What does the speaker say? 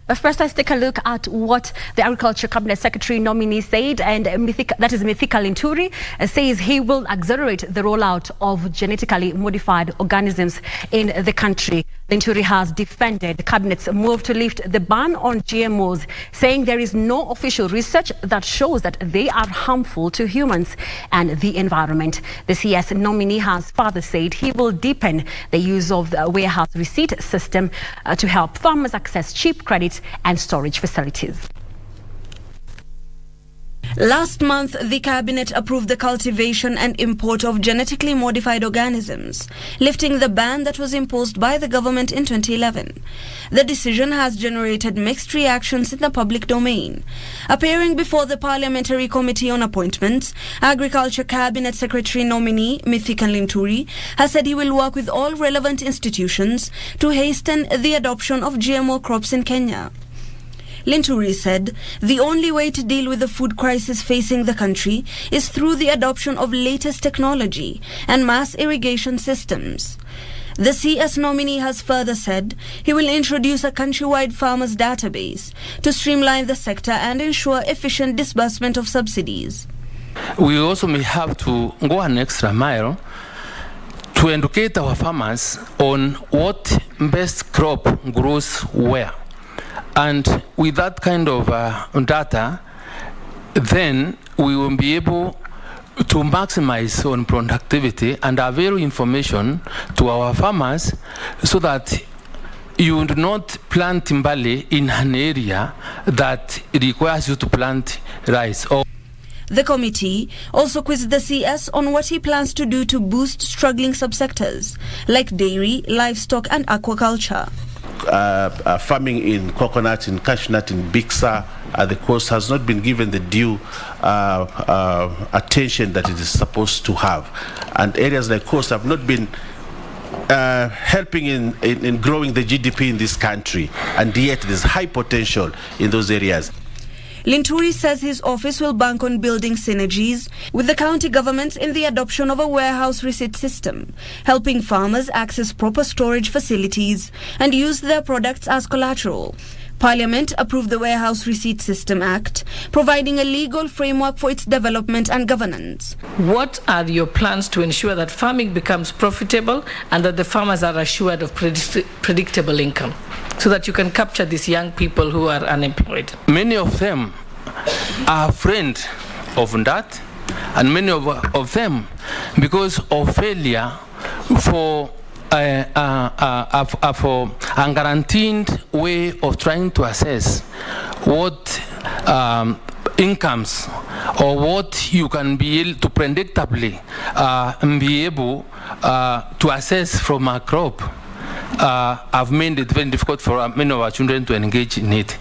But first, let's take a look at what the Agriculture Cabinet Secretary nominee said, and Mithika Linturi says he will accelerate the rollout of genetically modified organisms in the country. Linturi has defended the Cabinet's move to lift the ban on GMOs, saying there is no official research that shows that they are harmful to humans and the environment. The CS nominee has further said he will deepen the use of the warehouse receipt system to help farmers access cheap credit and storage facilities. Last month, the Cabinet approved the cultivation and import of genetically modified organisms, lifting the ban that was imposed by the government in 2011. The decision has generated mixed reactions in the public domain. Appearing before the Parliamentary Committee on Appointments, Agriculture Cabinet Secretary nominee Mithika Linturi has said he will work with all relevant institutions to hasten the adoption of GMO crops in Kenya. Linturi said the only way to deal with the food crisis facing the country is through the adoption of latest technology and mass irrigation systems. The CS nominee has further said he will introduce a countrywide farmers database to streamline the sector and ensure efficient disbursement of subsidies. We also may have to go an extra mile to educate our farmers on what best crop grows where. And with that kind of data, then we will be able to maximize on productivity and avail information to our farmers so that you do not plant barley in an area that requires you to plant rice. The committee also quizzed the CS on what he plans to do to boost struggling subsectors like dairy, livestock and aquaculture. Farming in coconut, in cashew nut, in Bixa at the coast has not been given the due attention that it is supposed to have. And areas like coast have not been helping in growing the GDP in this country. And yet there's high potential in those areas. Linturi says his office will bank on building synergies with the county governments in the adoption of a warehouse receipt system, helping farmers access proper storage facilities and use their products as collateral. Parliament approved the Warehouse Receipt System Act, providing a legal framework for its development and governance. What are your plans to ensure that farming becomes profitable and that the farmers are assured of predictable income, so that you can capture these young people who are unemployed? Many of them are afraid of that, and many of them, because of failure for unguaranteed way of trying to assess what incomes or what you can be able to predictably be able to assess from a crop, have made it very difficult for many of our children to engage in it.